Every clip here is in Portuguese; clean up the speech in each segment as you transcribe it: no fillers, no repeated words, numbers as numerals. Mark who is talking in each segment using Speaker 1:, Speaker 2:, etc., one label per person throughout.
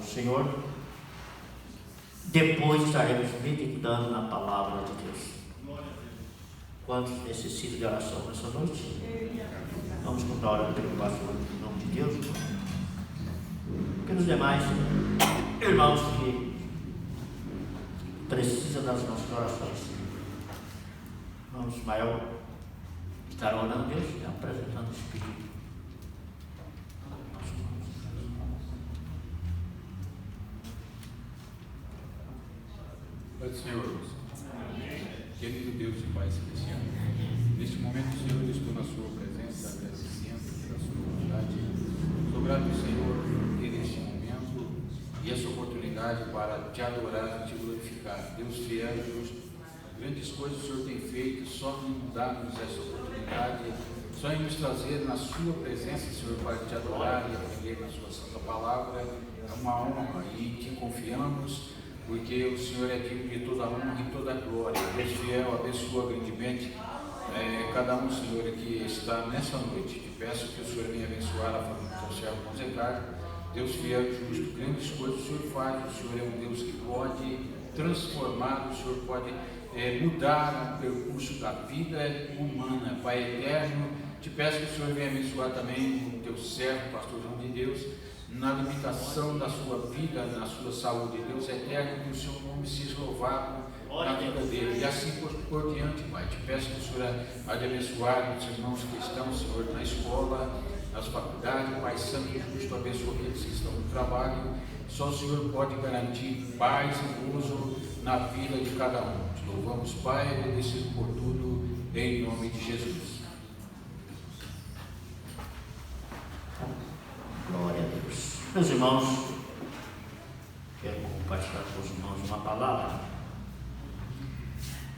Speaker 1: Senhor. Depois estaremos meditando na palavra de Deus. Quantos necessitam de oração nessa noite? Vamos contar a hora pelo pastor em nome de Deus. Pelos demais irmãos que precisam das nossas orações. Irmão Ismael estará orando a Deus e apresentando esse pedido.
Speaker 2: Pai do Senhor, querido Deus e Pai Celestial, neste momento, Senhor, eu estou na Sua presença, agradecendo pela Sua bondade. Sou grato, Senhor, por ter este momento e essa oportunidade para Te adorar e Te glorificar. Deus fiel e justo, grandes coisas o Senhor tem feito, só em dar-nos essa oportunidade, só em nos trazer na Sua presença, Senhor, para Te adorar e aprender na Sua Santa Palavra. É uma honra e Te confiamos, porque o Senhor é digno de toda a honra e toda a glória. Deus fiel, abençoa grandemente cada um, Senhor, que está nessa noite. Te peço que o Senhor venha abençoar a família do teu servo Mosecar. Deus fiel e justo, grandes coisas o Senhor faz. O Senhor é um Deus que pode transformar, o Senhor pode mudar o percurso da vida humana. Pai eterno, te peço que o Senhor venha abençoar também o teu servo, pastor João de Deus, na limitação da sua vida, na sua saúde. Deus é eterno, que o seu nome seja louvado na vida dele, e assim por diante, Pai. Te peço que o Senhor há de abençoar os irmãos que estão, Senhor, na escola, nas faculdades. Pai Santo e Justo, abençoa aqueles que estão no trabalho. Só o Senhor pode garantir paz e gozo na vida de cada um. Te louvamos, Pai, agradecido por tudo, em nome de Jesus.
Speaker 1: Glória a Deus. Meus irmãos, quero compartilhar com os irmãos uma palavra.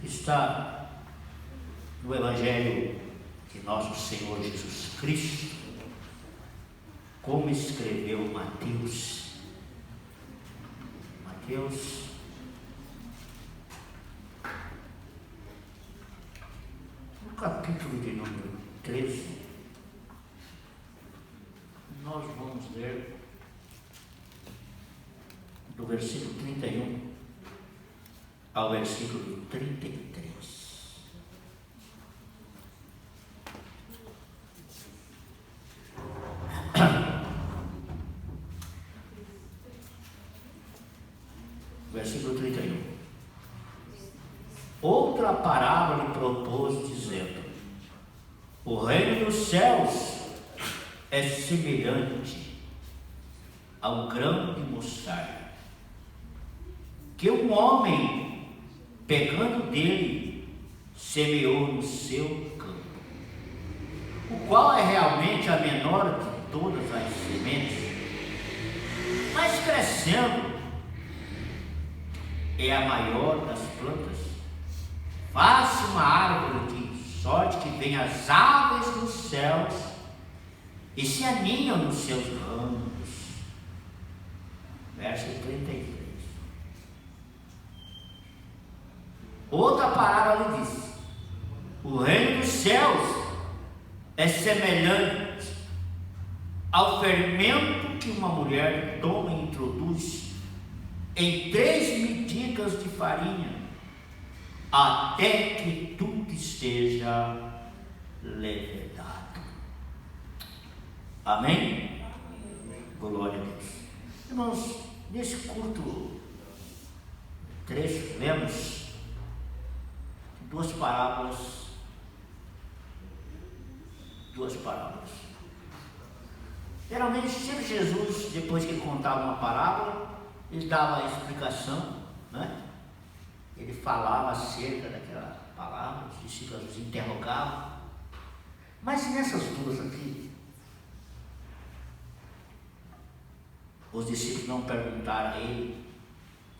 Speaker 1: Está no Evangelho de nosso Senhor Jesus Cristo, como escreveu Mateus. Mateus, no capítulo de número 13, nós vamos ler do versículo 31 ao versículo 33. Versículo 31. Outra parábola lhe propôs, dizendo: o reino dos céus é semelhante ao grão de mostarda, que um homem, pegando dele, semeou no seu campo, o qual é realmente a menor de todas as sementes, mas crescendo é a maior das plantas, faz uma árvore de sorte que vem as aves dos céus e se aninham nos seus ramos. Verso 33. Outra parábola lhe diz: o reino dos céus é semelhante ao fermento que uma mulher toma e introduz em 3 medidas de farinha, até que tudo esteja levedado. Amém? Glória a Deus. Irmãos, nesse curto trecho, lemos 2 parábolas. Geralmente, sempre Jesus, depois que ele contava uma parábola, ele dava a explicação, né? Ele falava acerca daquela palavra, os discípulos os interrogavam. Mas nessas 2 aqui, os discípulos não perguntaram a ele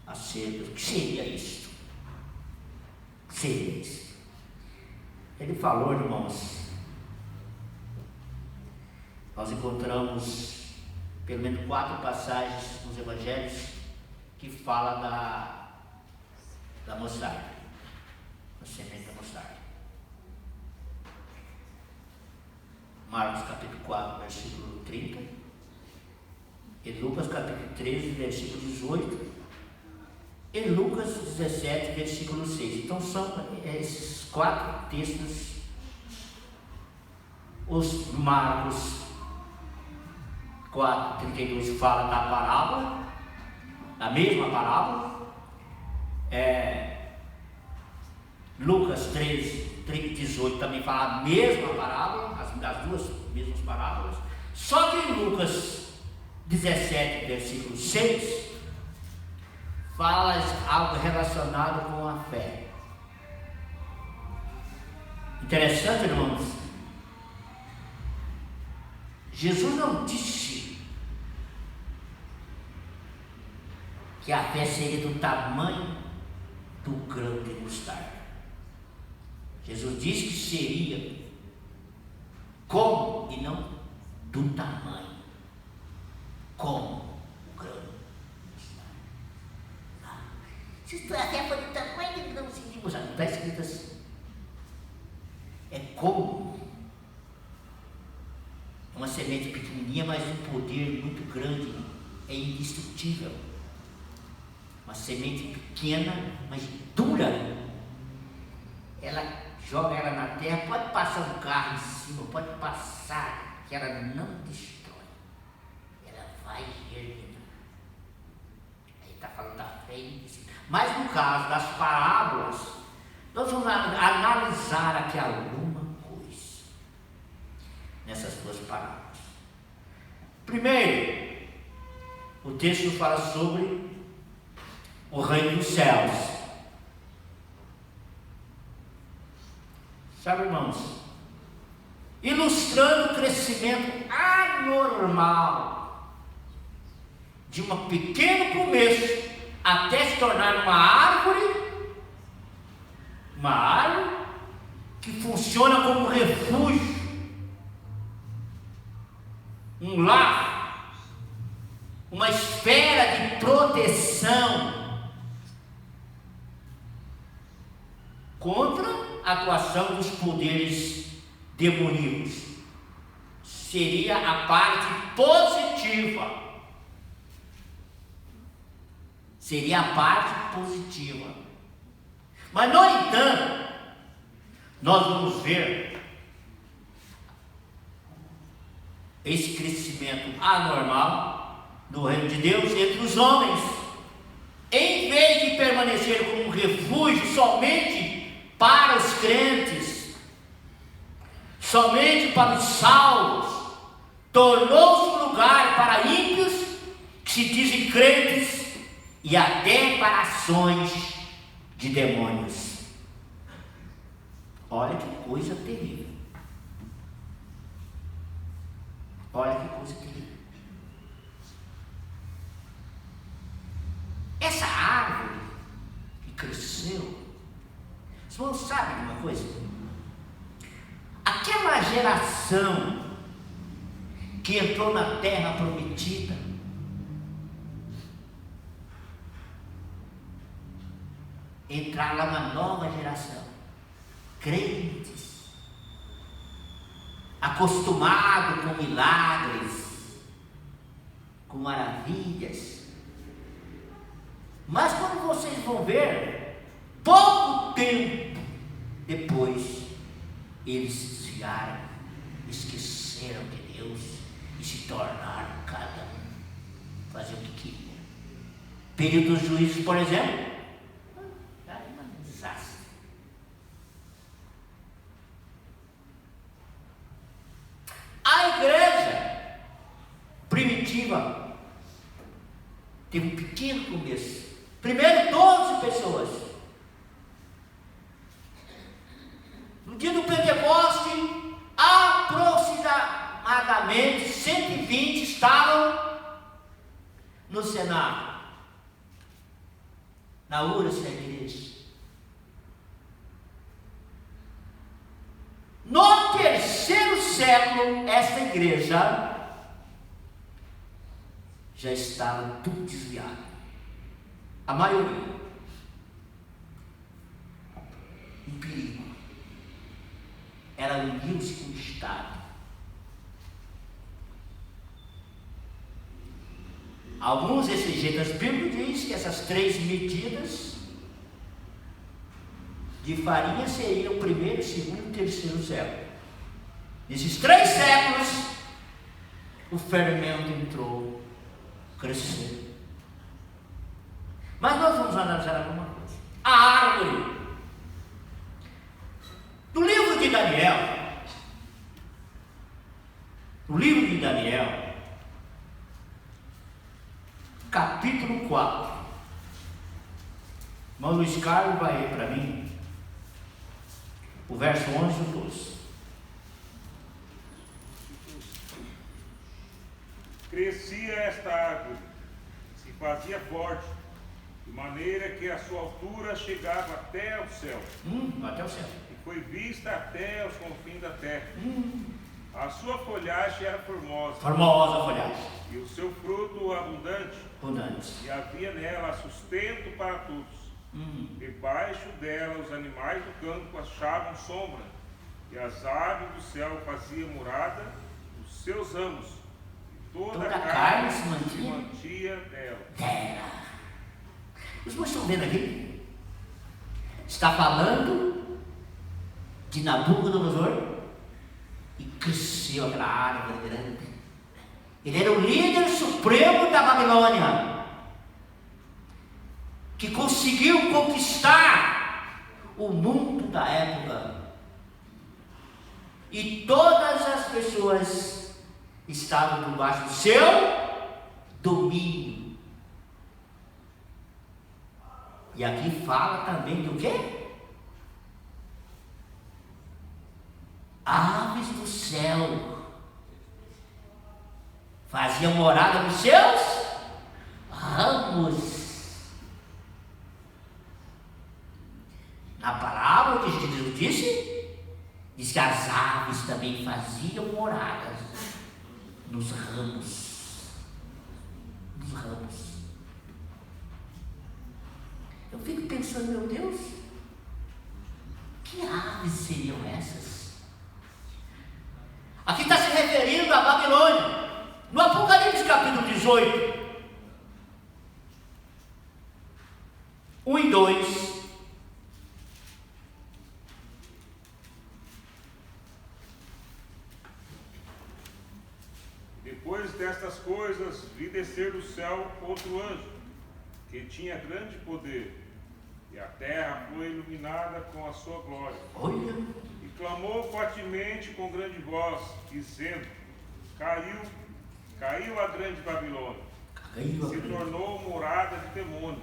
Speaker 1: acerca do que seria isto. O que seria isto? Ele falou, irmãos, nós encontramos pelo menos 4 passagens nos evangelhos que fala da mostarda, da semente da mostarda. Marcos capítulo 4, versículo 30, em Lucas capítulo 13, versículo 18, e Lucas 17, versículo 6. Então são esses 4 textos. Os Marcos 4, 32 fala da parábola, da mesma parábola. Lucas 13, 18 também fala a mesma parábola, as duas mesmas parábolas. Só que em Lucas 17, versículo 6, fala algo relacionado com a fé. Interessante, irmãos. Jesus não disse que a fé seria do tamanho do grão de mostarda. Jesus disse que seria como e não do tamanho, como o grão de mostarda. Se a fé for do tamanho do grão de mostarda, não está escrito assim. É como uma semente pequenininha, mas um poder muito grande, é indestrutível. Uma semente pequena, mas dura. Ela joga ela na terra, pode passar um carro em cima, pode passar, que ela não destrói. Ela vai erguendo. Aí está falando da fé. Mas no caso das parábolas, nós vamos analisar aqui alguma coisa nessas duas parábolas. Primeiro, o texto fala sobre o reino dos céus. Sabe, irmãos, ilustrando o crescimento anormal de um pequeno começo até se tornar uma árvore que funciona como um refúgio, um lar, uma esfera de proteção contra a atuação dos poderes demoníacos. Seria a parte positiva. Seria a parte positiva. Mas, no entanto, nós vamos ver esse crescimento anormal do reino de Deus entre os homens. Em vez de permanecer como um refúgio somente para os crentes, somente para os salvos, tornou-se um lugar para ímpios que se dizem crentes e até para ações de demônios. Olha que coisa terrível. Olha que coisa terrível. Essa árvore que cresceu, os irmãos sabem de uma coisa? Aquela geração que entrou na terra prometida, entrar lá uma nova geração, crentes, acostumado com milagres, com maravilhas. Mas quando vocês vão ver, pouco tempo depois, eles se desviaram, esqueceram de Deus e se tornaram cada um fazer o que queria. Período dos juízes, por exemplo, era um desastre. A igreja primitiva teve um pequeno começo. Primeiro 12 pessoas. No dia do Pentecoste, aproximadamente 120 estavam no cenário, na urna da igreja. No terceiro século, esta igreja já estava tudo desviado. A maioria. Um perigo. Ela uniu-se com o Estado. Alguns exegetas bíblicos dizem que essas 3 medidas de farinha seriam o primeiro, segundo e terceiro século. Nesses 3 séculos, o fermento entrou, cresceu. Mas nós vamos analisar alguma coisa. A árvore. No livro de Daniel, capítulo 4. Irmão Luiz Carlos vai para mim, o verso 11 e 12.
Speaker 3: Crescia esta árvore, se fazia forte, de maneira que a sua altura chegava até ao céu.
Speaker 1: Até o céu.
Speaker 3: E foi vista até os confins da terra. A sua folhagem era formosa.
Speaker 1: Formosa a folhagem.
Speaker 3: E o seu fruto abundante. E havia nela sustento para todos. Debaixo dela os animais do campo achavam sombra. E as aves do céu faziam morada nos seus ramos. E toda a carne se mantinha dela.
Speaker 1: Os irmãos estão vendo aqui? Está falando de Nabucodonosor. E cresceu aquela árvore grande. Ele era o líder supremo da Babilônia, que conseguiu conquistar o mundo da época. E todas as pessoas estavam debaixo do seu domínio. E aqui fala também do quê? Aves do céu faziam morada nos seus ramos. Na palavra que Jesus disse, diz que as aves também faziam moradas nos ramos. Nos ramos. Eu fico pensando, meu Deus, que aves seriam essas? Aqui está se referindo à Babilônia. No Apocalipse capítulo 18, 1 e 2.
Speaker 3: Depois destas coisas, vi descer do céu outro anjo, que tinha grande poder, e a terra foi iluminada com a sua glória.
Speaker 1: Olha.
Speaker 3: E clamou fortemente com grande voz, dizendo: Caiu a grande Babilônia, se tornou morada de demônio,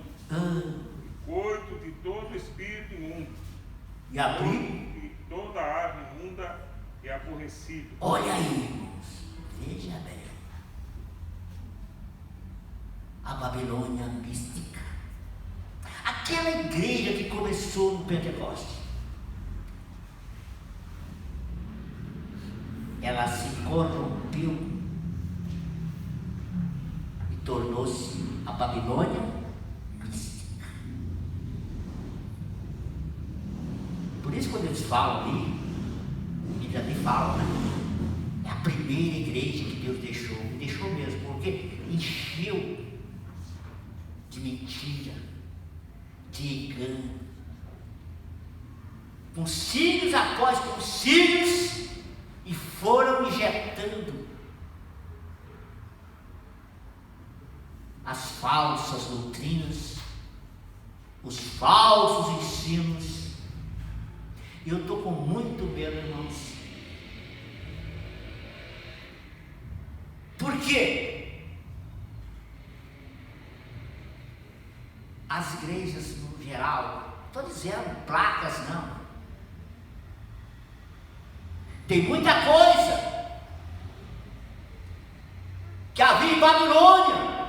Speaker 3: coito de todo espírito imundo, e toda ave imunda e aborrecida.
Speaker 1: Olha aí, irmãos, veja bem, a Babilônia mística, aquela igreja que começou no Pentecostes, ela se corrompeu e tornou-se a Babilônia mística. Por isso, quando eles falam ali, eles ali falam, né? É a primeira igreja que Deus deixou, e deixou mesmo, porque encheu de mentira, de engano, concílios após concílios, e foram injetando as falsas doutrinas, os falsos ensinos. E eu estou com muito medo, irmãos. Por quê? As igrejas no geral, estou dizendo, placas não. Tem muita coisa que havia em Babilônia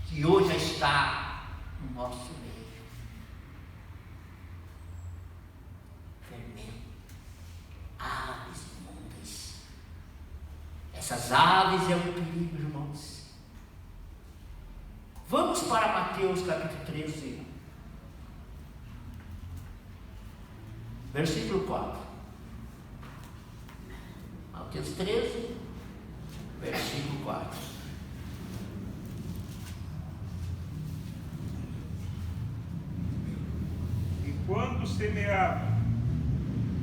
Speaker 1: que hoje já está no nosso meio. Fermento, aves imundas. Essas aves é um perigo, irmãos. Vamos para Mateus capítulo 13, versículo 4. Mateus 13, versículo 4.
Speaker 3: quando semeava,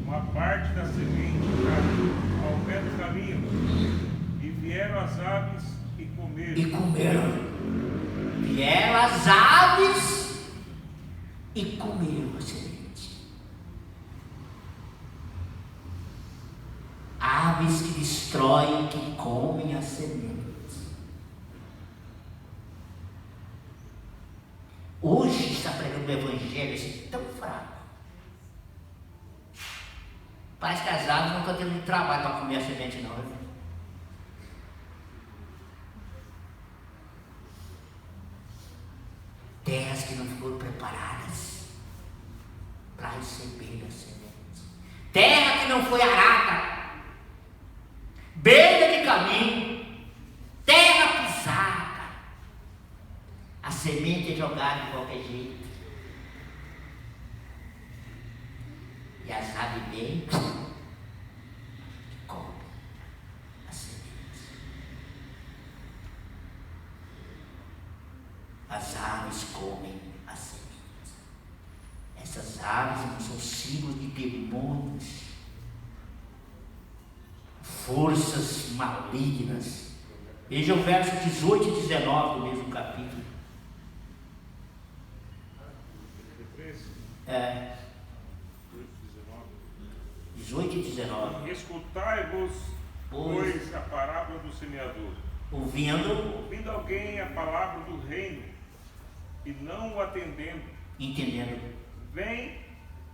Speaker 3: uma parte da semente caiu ao pé do caminho, e vieram as aves e comeram.
Speaker 1: Vieram as aves e comeram a semente. Aves que destroem, que comem a semente. Hoje está pregando o evangelho assim, tão fraco. Parece que as aves não estão tendo trabalho para comer a semente, não. Né? Terras que não foram preparadas para receber a semente. Terra que não foi arada. Beira de caminho. Terra pisada. A semente é jogada de qualquer jeito. E as aves vêm e comem a semente. As aves comem a semente. Essas aves não são símbolos de demônios, forças malignas. Veja o verso 18 e 19 do mesmo capítulo. 18 e 19.
Speaker 3: Escutai-vos, pois, a parábola do semeador.
Speaker 1: Ouvindo
Speaker 3: alguém a palavra do reino e não o entendendo, vem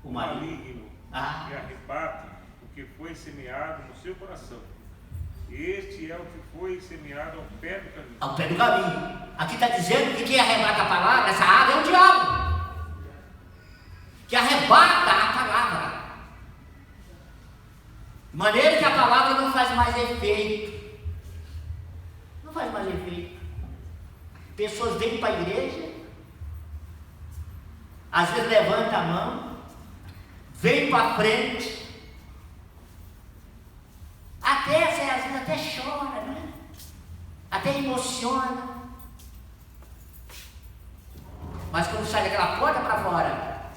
Speaker 3: o maligno e arrebata o que foi semeado no seu coração. Este é o que foi semeado ao pé do caminho.
Speaker 1: Ao pé do caminho. Aqui está dizendo que quem arrebata a palavra, essa ave é o diabo. Que arrebata a palavra. De maneira que a palavra não faz mais efeito. Não faz mais efeito. Pessoas vêm para a igreja, às vezes levanta a mão, vem para a frente, até às vezes até chora, né? Até emociona. Mas quando sai daquela porta para fora,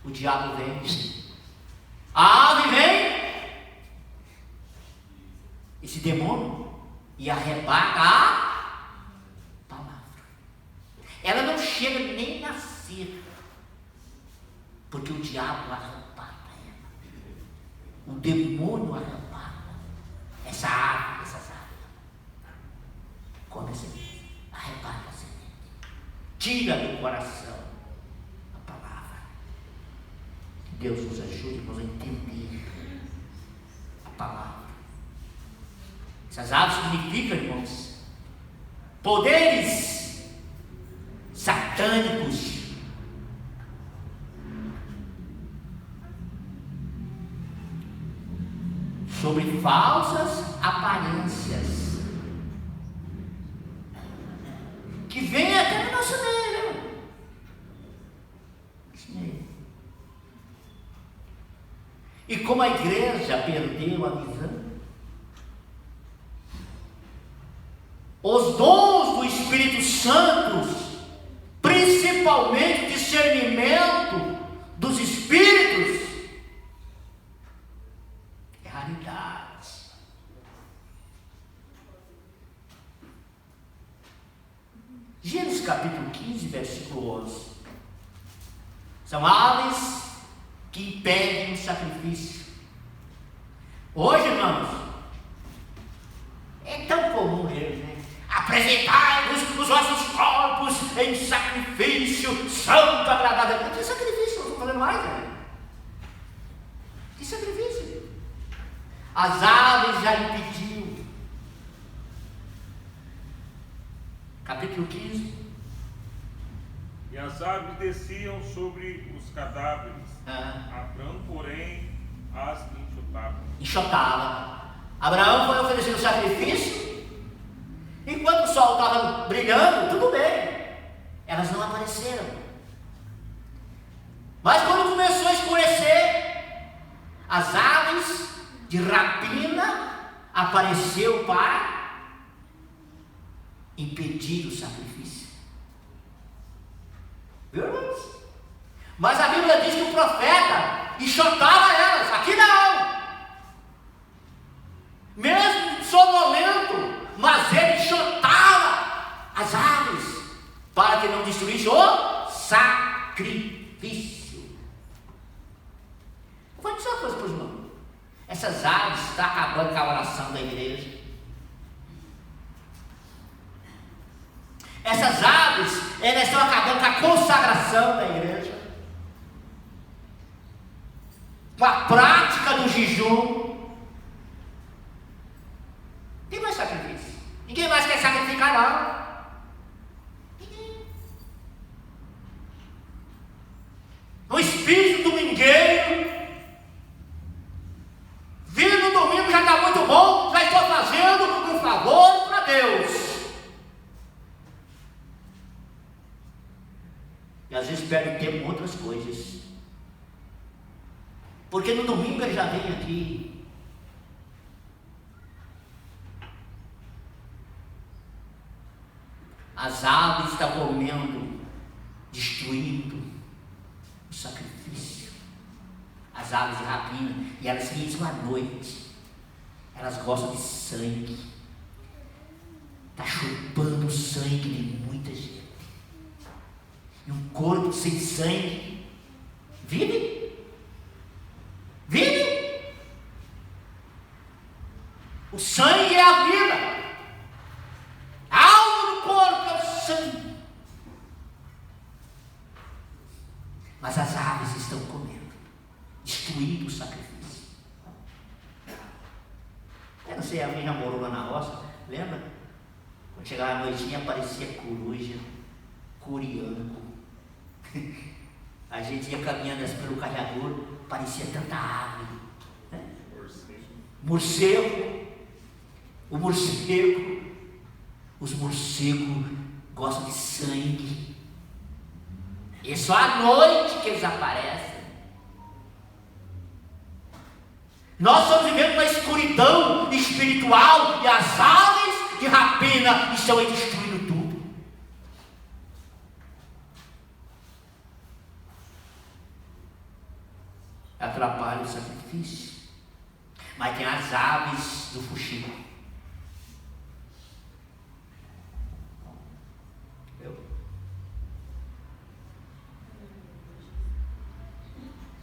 Speaker 1: o diabo vem. A ave vem. Esse demônio e arrebata a palavra. Ela não chega nem a nascer, porque o diabo arrebata ela. O demônio arrebata essas aves. Come a semente, arrebata a semente, tira do coração a palavra. Que Deus nos ajude a entender a palavra. Essas aves significam, irmãos, poderes satânicos. Sobre falsas aparências que vem até no nosso meio. E como a igreja perdeu a visão, os dons do Espírito Santo, principalmente o discernimento dos Espíritos, é raridade. Gênesis capítulo 15, versículo 11. São aves que impedem o sacrifício. Hoje, irmãos, é tão comum ver, né? Apresentai-vos os vossos corpos em sacrifício santo, agradável. Que sacrifício? Não estou falando mais, né? Que sacrifício? As aves já impediu. Capítulo 15.
Speaker 3: E as aves desciam sobre os cadáveres. Abraão, porém, as
Speaker 1: enxotava. Abraão foi oferecer o sacrifício. Enquanto o sol estava brilhando, tudo bem. Elas não apareceram. Mas quando começou a escurecer, as aves de rapina apareceu para impedir o sacrifício. Viu, irmãos? Mas a Bíblia Bíblia diz que o profeta enxotava elas. Aqui não. Mesmo sonolento, mas ele enxotava as aves para que não destruísse o sacrifício. Vou dizer uma coisa para os irmãos. Essas aves estão acabando com a oração da igreja. Essas aves, elas estão acabando com a consagração da igreja. Com a prática do jejum. Ninguém mais sacrifício. Ninguém mais quer sacrificar, não. Ninguém. O espírito domingueiro. Vir no domingo já está muito bom. Já estou fazendo um favor para Deus. E às vezes perde tempo com outras coisas. Porque no domingo ele já vem aqui. As aves estão comendo, destruindo o sacrifício. As aves de rapina. E elas risam à noite. Elas gostam de sangue. Está chupando o sangue de muita gente. E um corpo sem sangue vive? Vive? O sangue é a vida. A alma do corpo é o sangue. Mas as aves estão comendo, destruindo o sacrifício. Eu não sei, alguém já morou lá na roça, lembra? Quando chegava a noitinha aparecia coruja, curianco. A gente ia caminhando pelo cajador, parecia tanta ave, né? Morcego. O morcego. Os morcegos gostam de sangue. E só à noite que eles aparecem. Nós estamos vivendo uma escuridão espiritual e as aves de rapina estão aí destruindo tudo. Atrapalha o sacrifício. Mas tem as aves do fuxico.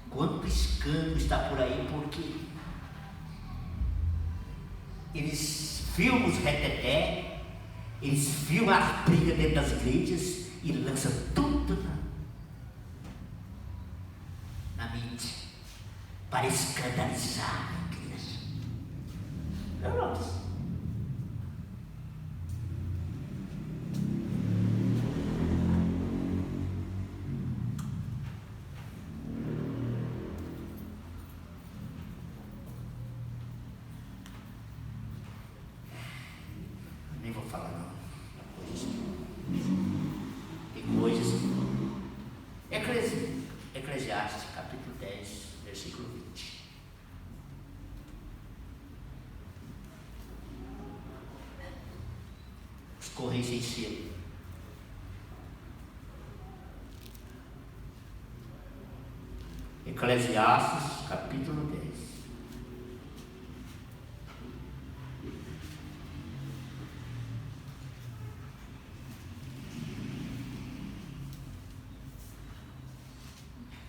Speaker 1: Quanto escândalo está por aí, porque eles filmam os reteté, eles filmam as brigas dentro das igrejas e lançam tudo na mídia para escandalizar a igreja. Não. Nem vou falar não. Tem coisas. Eclesiastes, capítulo 10, versículo 20. Os correios sem selo. Eclesiastes, capítulo 10.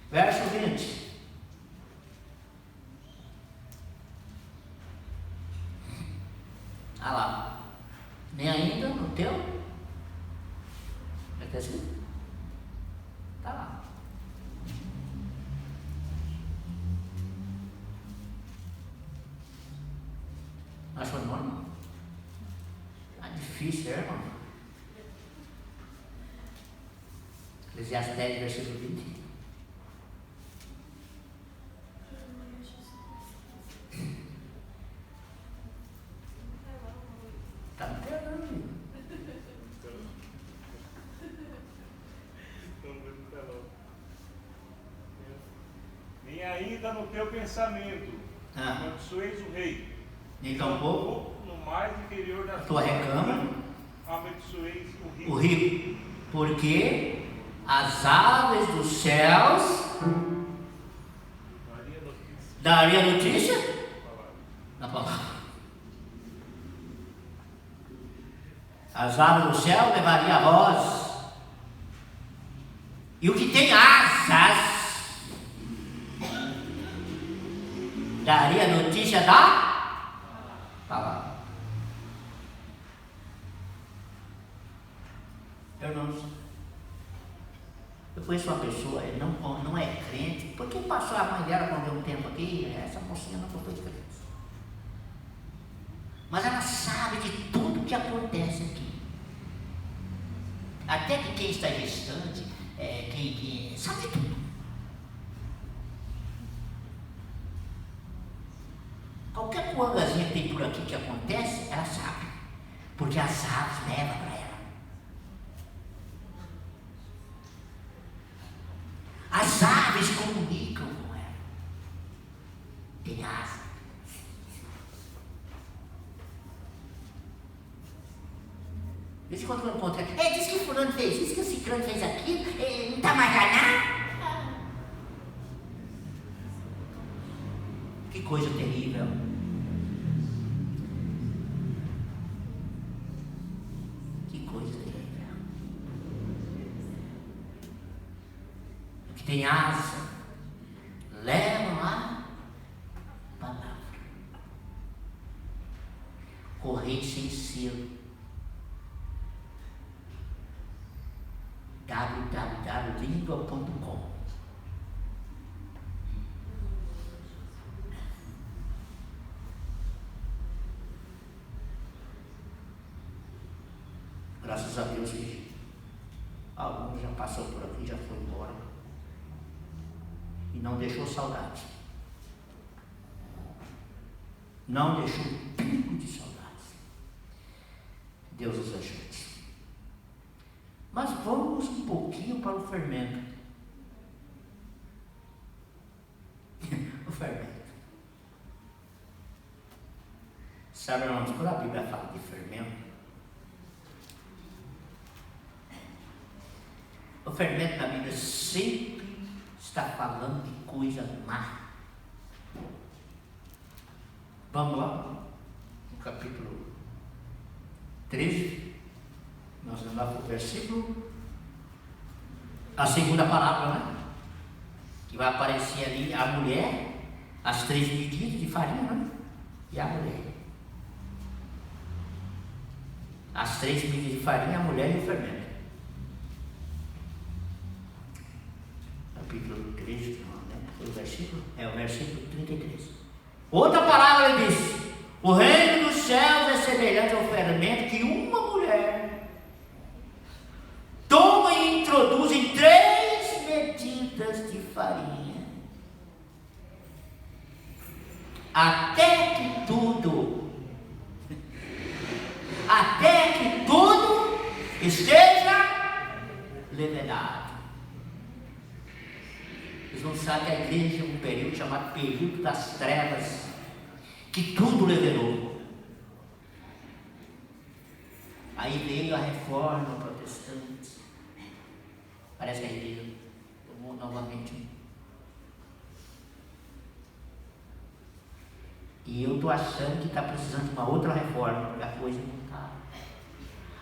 Speaker 1: Verso 20. Ah lá. Nem ainda no teu? É que assim? Tá lá. Achou normal? Tá difícil, irmão. Eclesiastes 10, versículo 20. Tá me pegando.
Speaker 3: Nem ainda no teu pensamento amaldiçoeis o rei.
Speaker 1: Nem tampouco
Speaker 3: no mais interior da
Speaker 1: tua recama
Speaker 3: amaldiçoeis o rico.
Speaker 1: O rico, porque as aves dos céus Daria notícia? Na palavra. As aves do céu levariam a voz. E o que tem asas daria notícia da palavra. Irmãos, eu conheço uma pessoa, ele não é crente, porque passou a mãe dela quando deu um tempo aqui, essa mocinha não foi crente. Mas ela sabe de tudo que acontece aqui. Até que quem está gestante, quem sabe de tudo. Qualquer coisinha que tem por aqui que acontece, ela sabe. Porque as aves levam para ela. As aves comunicam com ela. Tem asa. De vez em quando eu encontro, diz que fulano fez isso, que o ciclano fez aquilo, não está mais ganhando. Que coisa terrível. Que coisa terrível. O que tem asa, levam a palavra. Correio sem selo. www.lingua.com. Graças a Deus que alguns já passou por aqui, já foi embora e não deixou saudade. Não deixou um pingo de saudade. Deus os ajude. Mas vamos um pouquinho para o fermento. O fermento. Sabe, irmãos, quando a Bíblia fala de fermento, o fermento na Bíblia sempre está falando de coisa má. Vamos lá, no capítulo 13. Nós vamos lá para o versículo, a segunda palavra, né? Que vai aparecer ali a mulher, as 3 medidas de farinha, né? E a mulher. As 3 medidas de farinha, a mulher e o fermento. Capítulo 13, né? O versículo? É o versículo 33. Outra palavra ele diz: o reino dos céus é semelhante ao fermento que uma mulher toma e introduz em 3 medidas de farinha, até que tudo esteja levedado. Vocês não sabem que a igreja é um período chamado período das trevas, que tudo levedou. Aí veio a reforma protestante. Parece que a igreja tomou novamente. E eu estou achando que está precisando de uma outra reforma, porque a coisa não está.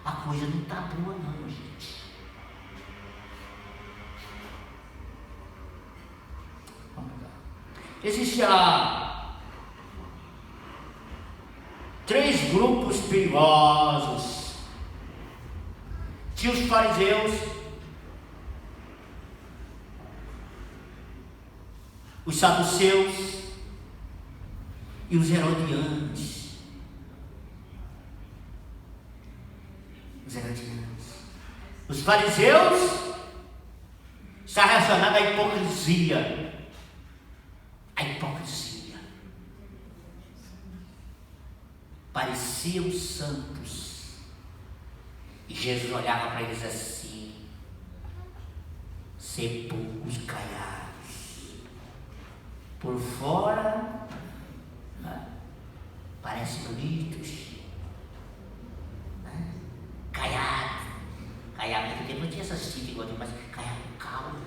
Speaker 1: A coisa não está boa não, gente. Vamos lá. Existem 3 grupos perigosos. Tinha os fariseus, os saduceus e os herodianos. Os fariseus está relacionado à hipocrisia. A hipocrisia. Pareciam santos. E Jesus olhava para eles assim: sepulcros caiados. Por fora, né, parecem bonitos. Né? Caiado. Caiado naquele tempo não tinha essas tintas igual aqui, mas caiado com caldo.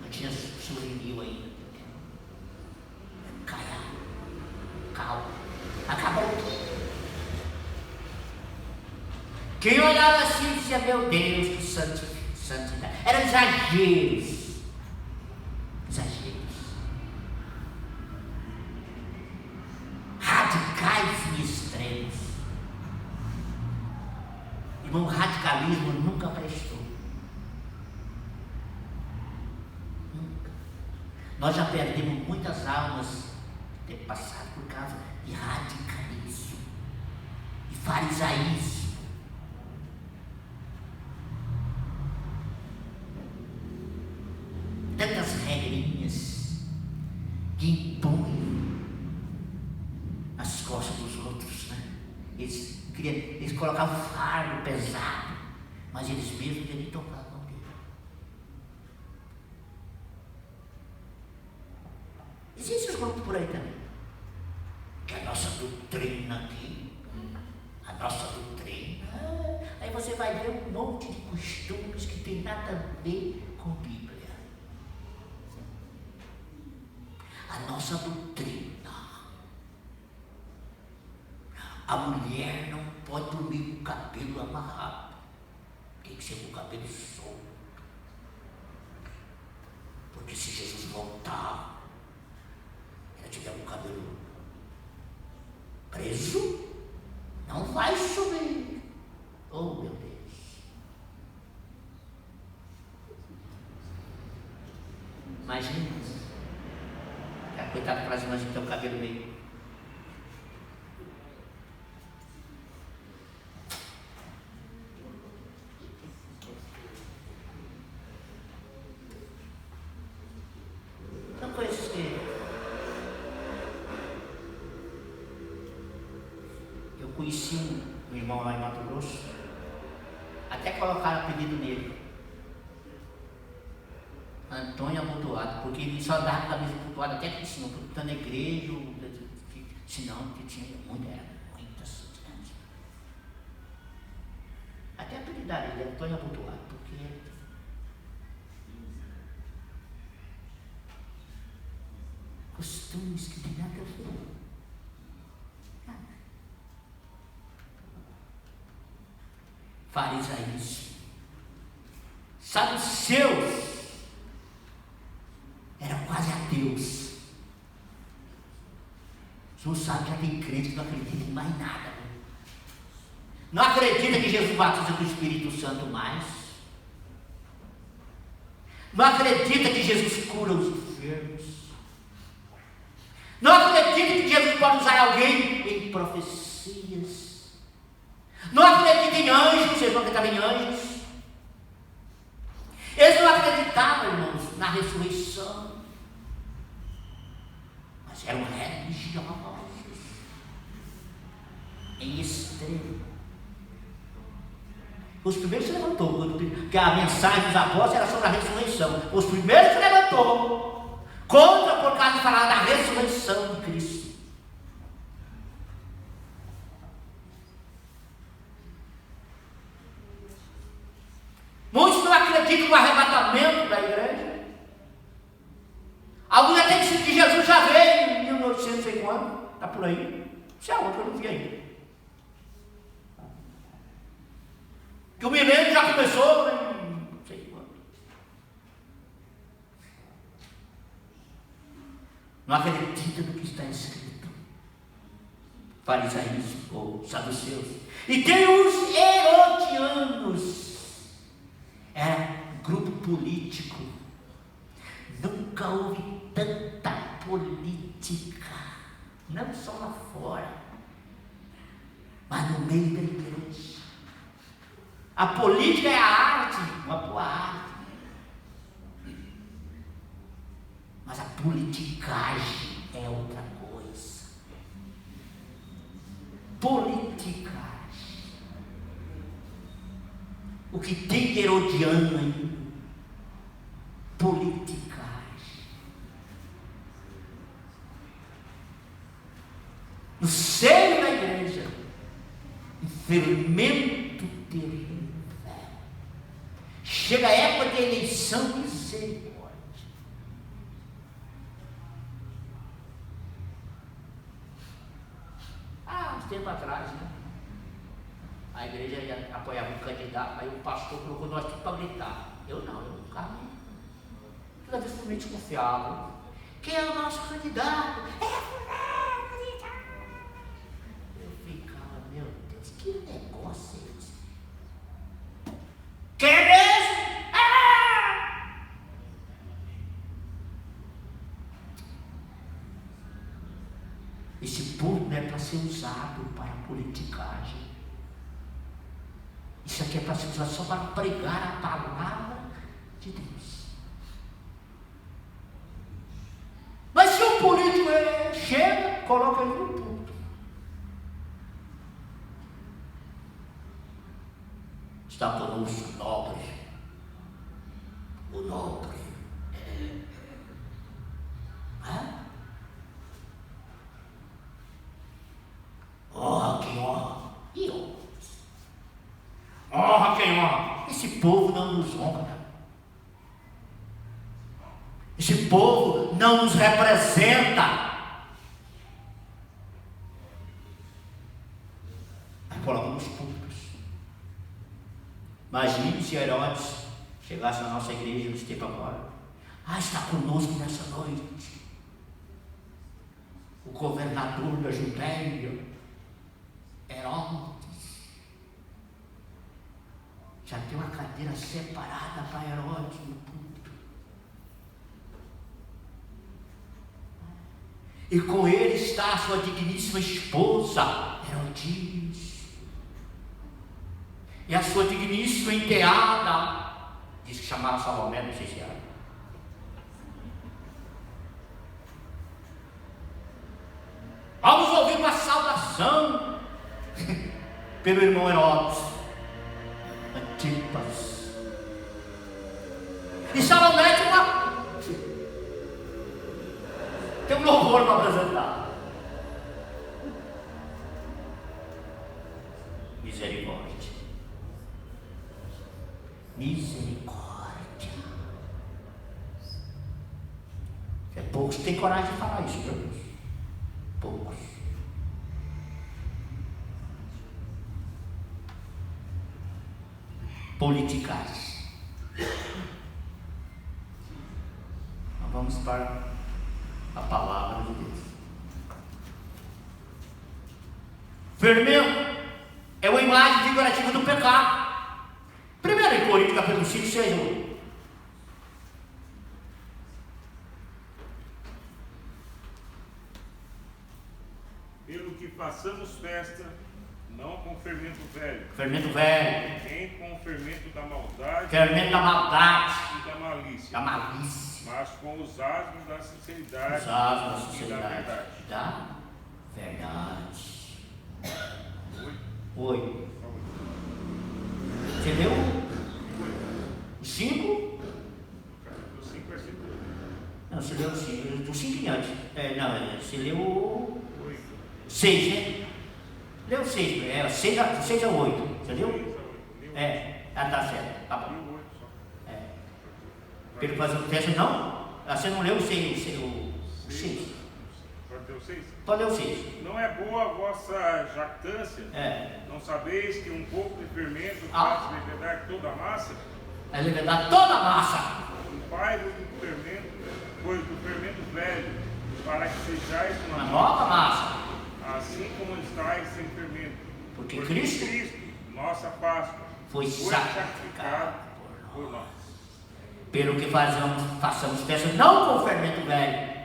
Speaker 1: Não tinha souvenir ainda. radical. Acabou tudo. Quem olhava assim dizia, meu Deus, que santidade. Eram exageros. Radicais e extremos. Irmão, o radicalismo nunca prestou. Nunca. Nós já perdemos muitas almas de ter passado por causa de radicalismo e farisaísmo. Tantas regrinhas que impõem nas costas dos outros, né? Eles colocavam fardo pesado, mas eles mesmos nem tocavam dele. Existem os grupos por aí também, que a nossa doutrina aqui, aí você vai ver um monte de costumes que tem nada a ver com Bíblia. A nossa doutrina. A mulher não pode dormir com o cabelo amarrado. Tem que ser com o cabelo solto. Porque se Jesus voltar, ela tiver com o cabelo preso, não vai subir. Oh, meu Deus. Imagina. Coitado daquelas irmãs que tem o cabelo meio. São coisas que eu conheci um irmão lá em Mato Grosso, até colocaram apelido nele. Antônio Amontoado, porque ele só dava a camisa amontoada até que ensinou, porque na igreja, senão que tinha muita santidade. Até apelidar ele, Antônio Amontoado, porque costumes que tem nada a ver. Farisaísmo, saduceus, eram quase ateus. O senhor sabe que já tem crente que não acredita em mais nada. Não acredita que Jesus batiza com o Espírito Santo mais. Não acredita que Jesus cura os enfermos. Não acredita que Jesus pode usar alguém em profecias. Não acredita em anjos, vocês não acreditavam em anjos. Eles não acreditavam, irmãos, na ressurreição. Mas eram religiosos em extremo. Os primeiros se levantou, porque a mensagem dos apóstolos era sobre a ressurreição. Os primeiros se levantou contra por causa de falar da ressurreição de Cristo. Muitos não acreditam no arrebatamento da igreja. Alguns até dizem que Jesus já veio em 1800 sei quando, está por aí. Isso é outro, eu não vi ainda. Que o milênio já começou, não sei quando. Não acredita no que está escrito. Farisaísmo ou saduceus. E tem os herodianos. Era um grupo político. Nunca houve tanta política, não só lá fora, mas no meio da igreja. A política é a arte, uma boa arte. Mas a politicagem é outra coisa. Politicagem. O que tem de herodiano aí? Politicagem. No seio da igreja, um fermento terrível. Chega a época de eleição de misericórdia. tempo atrás, né? A igreja ia apoiar um candidato, aí o pastor colocou nós tudo para gritar. Eu ficava. Toda vez que eu me desconfiava. Quem é o nosso candidato? É fulano. Eu ficava, meu Deus, que negócio é esse? Quem é mesmo? Esse povo não é para ser usado para politicagem. Isso aqui é para ser usado só para pregar a palavra de Deus. Mas se o político chega, coloca ele no púlpito. Está conosco o nobre. O nobre. Honra quem honra e honra. Honra quem honra. Esse povo não nos honra. Esse povo não nos representa. Aí coloca nos púlpitos. Imagine se Herodes chegasse na nossa igreja nos tempos agora. Está conosco nessa noite o governador da Judéia, Herodes. Já tem uma cadeira separada para Herodes no púlpito. E com ele está a sua digníssima esposa, Herodias. E a sua digníssima enteada, diz que chamava Salomé, não sei se era. Vamos ouvir uma saudação pelo irmão Herodes Antipas. E Salomé tem um louvor para apresentar. Misericórdia. Misericórdia. Poucos têm coragem de falar isso, meu Deus. Poucos. Politicais. Nós vamos para a palavra de Deus. Fermento é uma imagem figurativa do pecado. 1 Coríntios capítulo 5, 6 e 8.
Speaker 3: Pelo que façamos festa, não com fermento velho.
Speaker 1: Fermento velho.
Speaker 3: Nem com o fermento da maldade.
Speaker 1: Fermento da maldade.
Speaker 3: E da malícia.
Speaker 1: Da malícia.
Speaker 3: Mas com os asmos da sinceridade.
Speaker 1: Os asmos da sinceridade.
Speaker 3: Da verdade.
Speaker 1: Da verdade. Oi. Você leu? O 5?
Speaker 3: Do 5 versículo 8.
Speaker 1: Não, você leu o 5. Do 5 em diante. Você leu o 6, né? Leu o 6. 6 a 8. Você leu? Tá certo. Tá bom. Pelo fazer o teste, não? Você não leu o 6. O 6.
Speaker 3: Pode ler o 6?
Speaker 1: Pode ler o 6.
Speaker 3: Não é boa a vossa jactância? Não sabeis que um pouco de fermento faz levedar toda a massa?
Speaker 1: É levedar toda a massa.
Speaker 3: Limpai-vos do fermento, pois do fermento velho, para que sejais
Speaker 1: uma nova massa.
Speaker 3: Assim como estáis sem fermento.
Speaker 1: Porque Cristo,
Speaker 3: nossa Páscoa,
Speaker 1: foi sacrificado
Speaker 3: por nós.
Speaker 1: Pelo que façamos festa não com o fermento velho,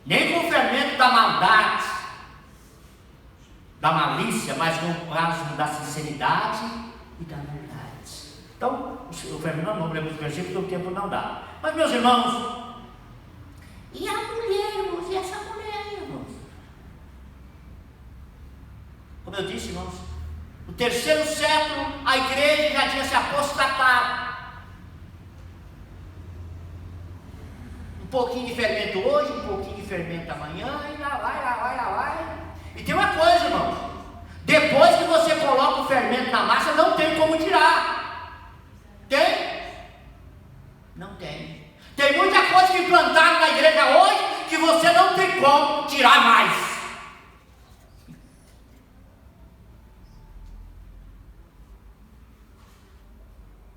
Speaker 1: nem com o fermento da maldade, da malícia, mas com o asmo da sinceridade e da verdade. Então, o fermento não lembro do versículo, porque o tempo não dá. Mas, meus irmãos, e a mulher, irmãos? E essa mulher, irmãos? Como eu disse, irmãos, no 3º século, a igreja já tinha se apostatado. Um pouquinho de fermento hoje, um pouquinho de fermento amanhã, e lá vai. E tem uma coisa, irmãos, depois que você coloca o fermento na massa, não tem como tirar. Tem? Não tem. Tem muita coisa que implantaram na igreja hoje que você não tem como tirar mais.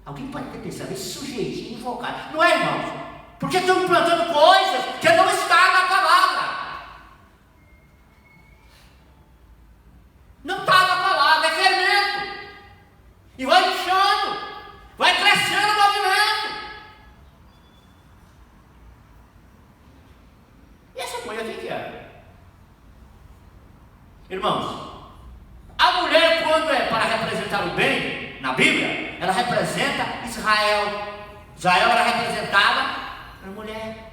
Speaker 1: Alguém pode ter pensado, esse sujeitinho invocado. Não é, irmãos? Porque estão implantando coisas que não estão na palavra. Não está na palavra, é fermento. E vai inchando, vai crescendo o movimento. E essa mulher o que é? Irmãos, a mulher, quando é para representar o bem, na Bíblia, ela representa Israel. Israel era representada pela mulher.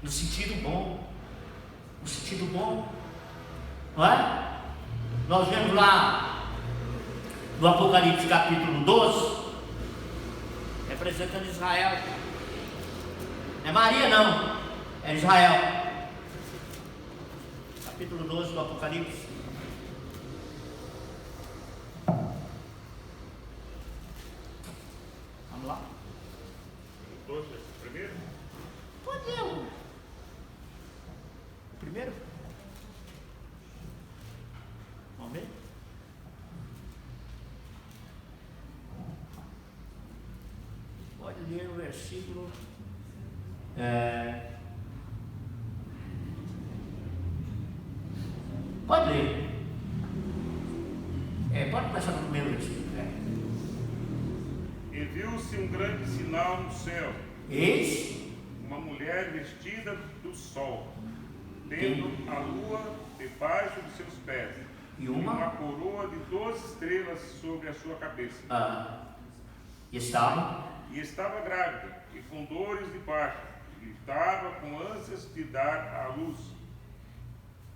Speaker 1: No sentido bom. No sentido bom. Não é? Nós vemos lá no Apocalipse capítulo 12, representando Israel. Não é Maria não, é Israel. Capítulo 12 do Apocalipse. Vamos lá?
Speaker 3: 12, primeiro?
Speaker 1: Pode ir. O primeiro? Vamos ver? Pode ler o versículo. Pode ler. Pode começar no primeiro versículo.
Speaker 3: E viu-se um grande sinal no céu.
Speaker 1: Eis
Speaker 3: Uma mulher vestida do sol, tendo a lua debaixo dos seus pés.
Speaker 1: E uma
Speaker 3: coroa de 12 estrelas sobre a sua cabeça.
Speaker 1: E estava
Speaker 3: grávida e com dores de parto. E estava com ânsias de dar à luz.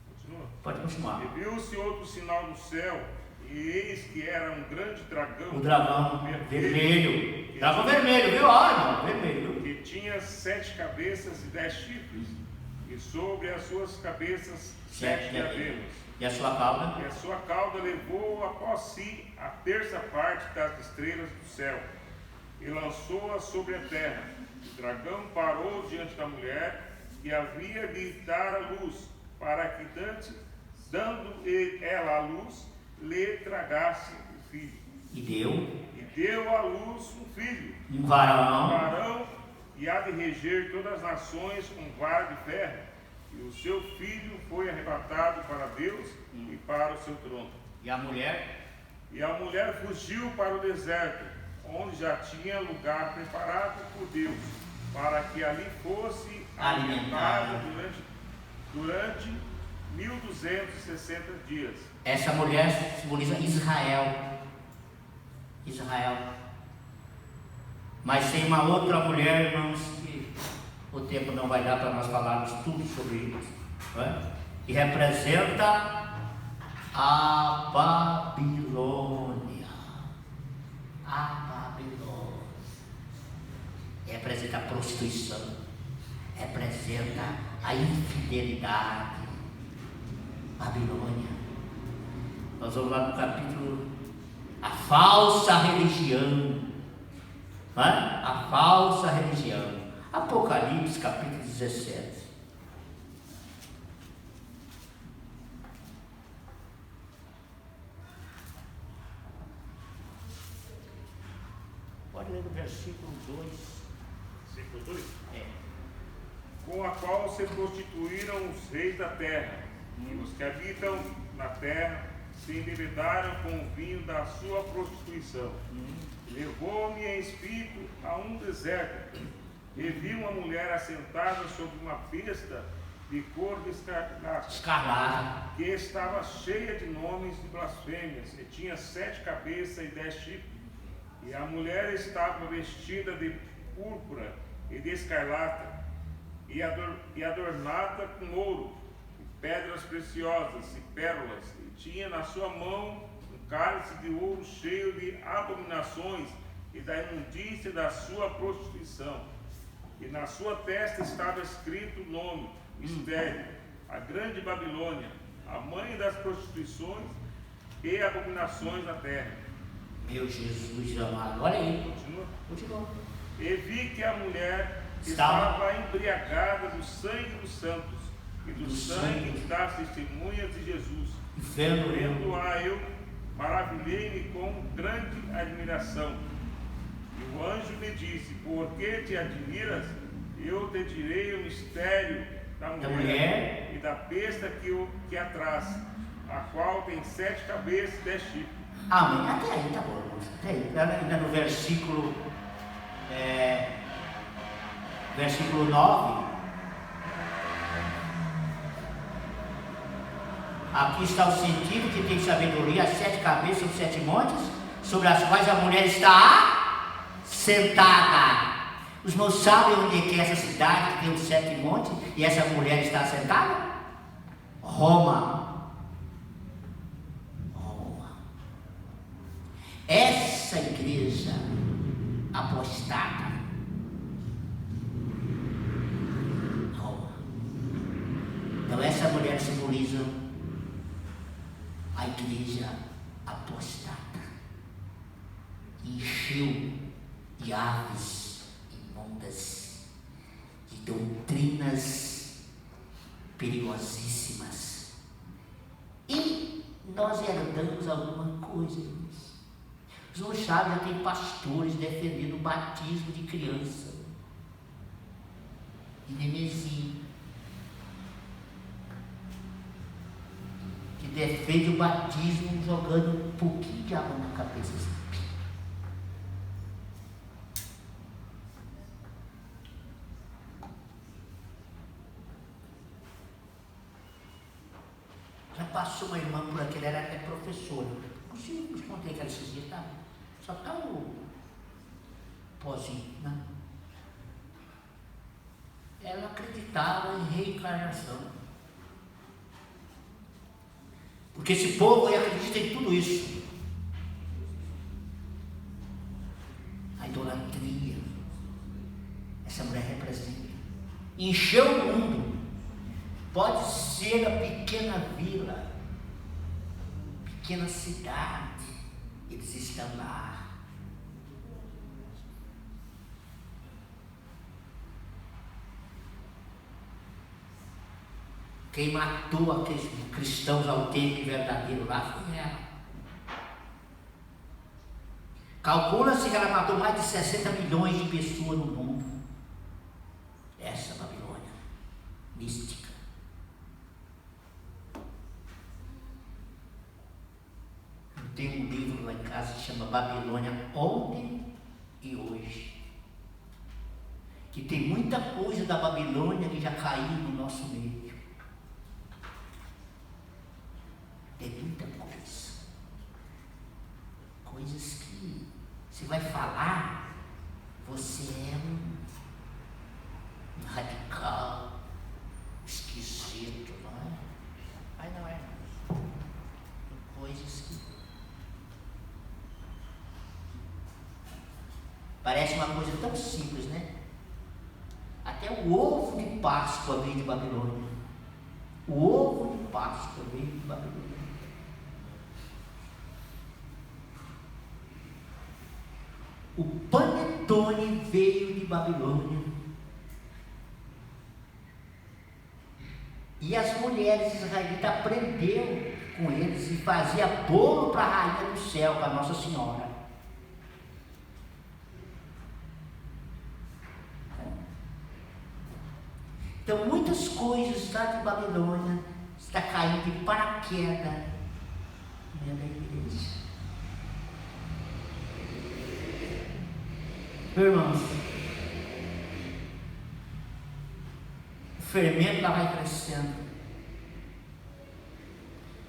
Speaker 3: Continua.
Speaker 1: Pode continuar.
Speaker 3: E viu-se outro sinal no céu, e eis que era um grande dragão.
Speaker 1: O dragão vermelho. Dragão vermelho, viu? Olha, vermelho.
Speaker 3: Que tinha 7 cabeças e 10 chifres, e sobre as suas cabeças 7 diademas.
Speaker 1: E a sua cauda?
Speaker 3: E a sua cauda levou após si a terça parte das estrelas do céu, e lançou-a sobre a terra. O dragão parou diante da mulher, que havia de dar a luz, para que dando ela a luz, lhe tragasse o filho.
Speaker 1: E deu
Speaker 3: à luz um filho,
Speaker 1: um varão,
Speaker 3: e há de reger todas as nações com vara de ferro. E o seu filho foi arrebatado para Deus e para o seu trono.
Speaker 1: E a mulher
Speaker 3: fugiu para o deserto, onde já tinha lugar preparado por Deus, para que ali fosse alimentada durante 1260 dias.
Speaker 1: Essa mulher simboliza Israel. Mas tem uma outra mulher, irmãos, que o tempo não vai dar para nós falarmos tudo sobre isso, não é? Que representa a Babilônia. Representa a prostituição, representa a infidelidade. Babilônia. Nós vamos lá no capítulo, a falsa religião. Não é? A falsa religião. Apocalipse, capítulo 17. Pode ler o versículo 2.
Speaker 3: Versículo 2? Com a qual se prostituíram os reis da terra, e os que habitam na terra se endividaram com o vinho da sua prostituição. Levou-me em espírito a um deserto, e vi uma mulher assentada sobre uma besta de cor de escarlate, que estava cheia de nomes de blasfêmias, e tinha 7 cabeças e 10 chifres. E a mulher estava vestida de púrpura e de escarlata, e adornada com ouro, e pedras preciosas e pérolas, e tinha na sua mão um cálice de ouro cheio de abominações e da imundícia da sua prostituição. E na sua testa estava escrito o nome, Mistério, a grande Babilônia, a mãe das prostituições e abominações da terra.
Speaker 1: Meu Jesus amado, olha aí.
Speaker 3: Continua. E vi que a mulher estava embriagada do sangue dos santos e do sangue das testemunhas de Jesus. Vendo-a eu, maravilhei-me com grande admiração. E o anjo me disse: por que te admiras? Eu te direi o mistério da mulher e da besta que a traz, a qual tem 7 cabeças e 10 chifres.
Speaker 1: Amém. Até aí, tá bom, irmãos. Até aí. Ainda no versículo 9. Aqui está o sentido que tem sabedoria, as 7 cabeças e os 7 montes, sobre as quais a mulher está sentada. Os irmãos sabem onde é que é essa cidade que tem os 7 montes e essa mulher está sentada? Roma. Roma. Essa igreja apostada. Roma. Então essa mulher simboliza a igreja apostada. Encheu de aves imundas, de doutrinas perigosíssimas. E nós herdamos alguma coisa, irmãos. Os irmãos sabem, já tem pastores defendendo o batismo de criança. E Nemesim, que defende o batismo jogando um pouquinho de água na cabeça. Já passou uma irmã por aqui, ela era até professora. Eu te contei que ela esses dias, tá? Só está o pozinho, né? Ela acreditava em reencarnação. Porque esse povo aí acredita em tudo isso. A idolatria. Essa mulher representa. Encheu o mundo. Pode ser a pequena vila, pequena cidade. Eles estão lá. Quem matou aqueles cristãos autênticos e verdadeiros lá foi ela. Calcula-se que ela matou mais de 60 milhões de pessoas no mundo. Essa Babilônia mística. Eu tenho um livro lá em casa que chama Babilônia Ontem e Hoje. Que tem muita coisa da Babilônia que já caiu no nosso meio. Tem muita coisa. Coisas que você vai falar, você é um radical, esquisito, não é? Mas não é. Coisas que parece uma coisa tão simples, né? Até o ovo de Páscoa veio de Babilônia. O ovo de Páscoa veio de Babilônia. O panetone veio de Babilônia. E as mulheres israelitas aprenderam com eles e fazia bolo para a rainha do céu, para Nossa Senhora. Então muitas coisas lá de Babilônia está caindo de paraquedas dentro da igreja. Irmãos, o fermento lá vai crescendo.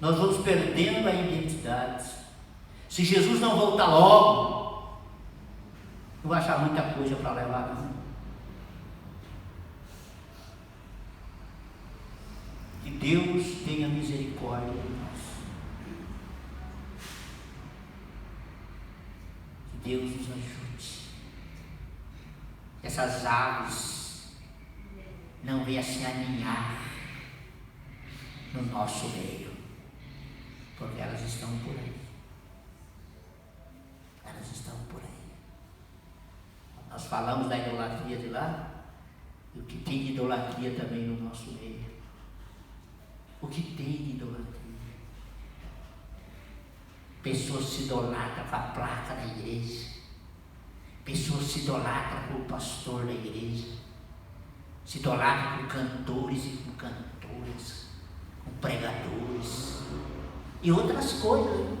Speaker 1: Nós vamos perdendo a identidade. Se Jesus não voltar logo, não vai achar muita coisa para levar, não. Que Deus tenha misericórdia de nós. Que Deus nos ajude. Essas aves não venham se aninhar no nosso meio, porque elas estão por aí. Elas estão por aí. Nós falamos da idolatria de lá, e o que tem de idolatria também no nosso meio. O que tem de idolatria? Pessoas se idolatram com a placa da igreja. Pessoas se idolatram com o pastor da igreja. Se idolatram com cantores e com cantoras, com pregadores e outras coisas.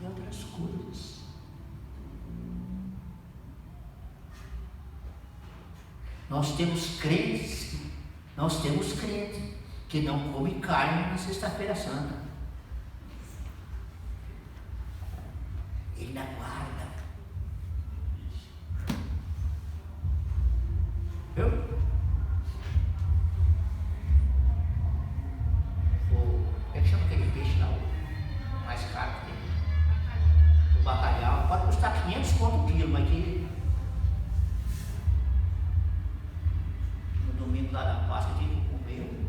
Speaker 1: E outras coisas. Nós temos crentes que não comem carne na sexta-feira santa. Ele não guarda. Viu? É que chama aquele peixe lá, o mais caro que tem. O bacalhau pode custar 500 conto o quilo, mas que no domingo lá da Páscoa tinha que comer.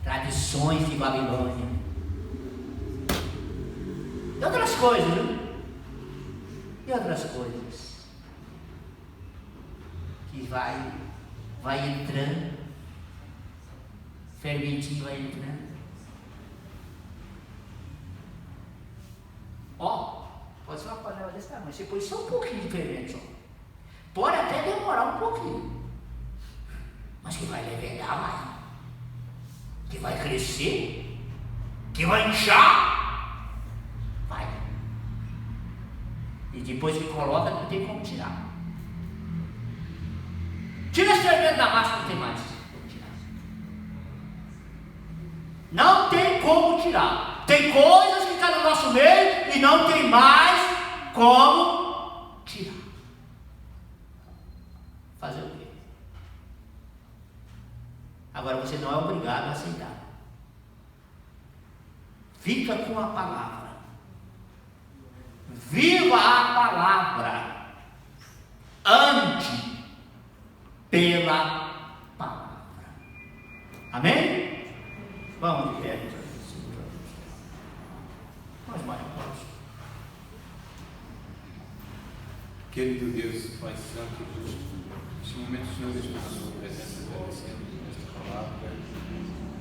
Speaker 1: Tradições de Babilônia. E outras coisas, viu? E outras coisas. Que vai entrando. Fermentinho vai entrando. Ó, pode ser uma panela desse tamanho. Você põe só um pouquinho de fermento só. Pode até demorar um pouquinho. Mas que vai levedar mais. Que vai crescer, que vai inchar, vai. E depois que coloca, não tem como tirar. Tira esse fermento da massa, não tem mais como tirar. Não tem como tirar. Tem coisas que estão no nosso meio e não tem mais como tirar. Fazer o quê? Agora você não é obrigado a aceitar. Fica com a palavra. Viva a palavra. Ande pela palavra. Amém? Vamos de pé. Vamos mais.
Speaker 2: Querido Deus, Pai Santo e Justo, neste momento, Senhor, estamos na sua presença, agradecendo esta palavra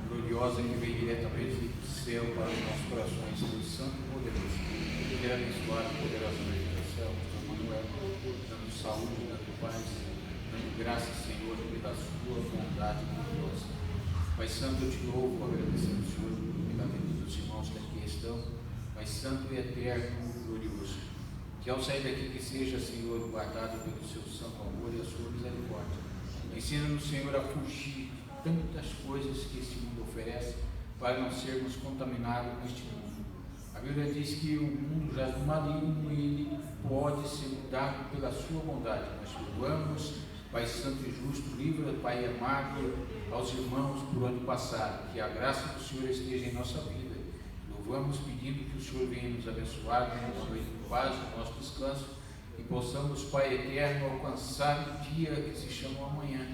Speaker 2: gloriosa que vem diretamente do céu para os nossos corações, Deus Santo e poderoso. Quero abençoar poderosamente do céu, Pastor Manuel, dando saúde, dando paz, dando graça, Senhor, pela sua bondade gloriosa. Pai Santo, eu te louvo, agradecendo, Senhor, pela vida dos irmãos que aqui estão. Pai Santo e eterno, glorioso. Que ao sair daqui que seja, Senhor, guardado pelo seu santo amor e a sua misericórdia. Ensina-nos, Senhor, a fugir de tantas coisas que este mundo oferece para não sermos contaminados com este mundo. A Bíblia diz que o mundo jaz no maligno e ele pode ser mudado pela sua bondade. Nós louvamos, Pai Santo e Justo, livra, Pai amado, aos irmãos por onde passar. Que a graça do Senhor esteja em nossa vida. Louvamos pedindo que o Senhor venha nos abençoar, nos noite de paz, no nosso descanso, e possamos, Pai eterno, alcançar o dia que se chama amanhã.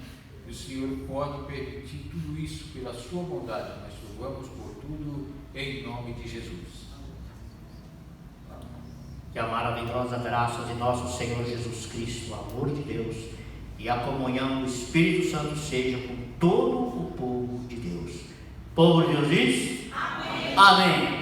Speaker 2: Que o Senhor pode permitir tudo isso pela sua bondade. Nós louvamos por tudo, em nome de Jesus.
Speaker 1: Que a maravilhosa graça de nosso Senhor Jesus Cristo, o amor de Deus e a comunhão do Espírito Santo seja com todo o povo de Deus. O povo de Deus diz? Amém. Amém.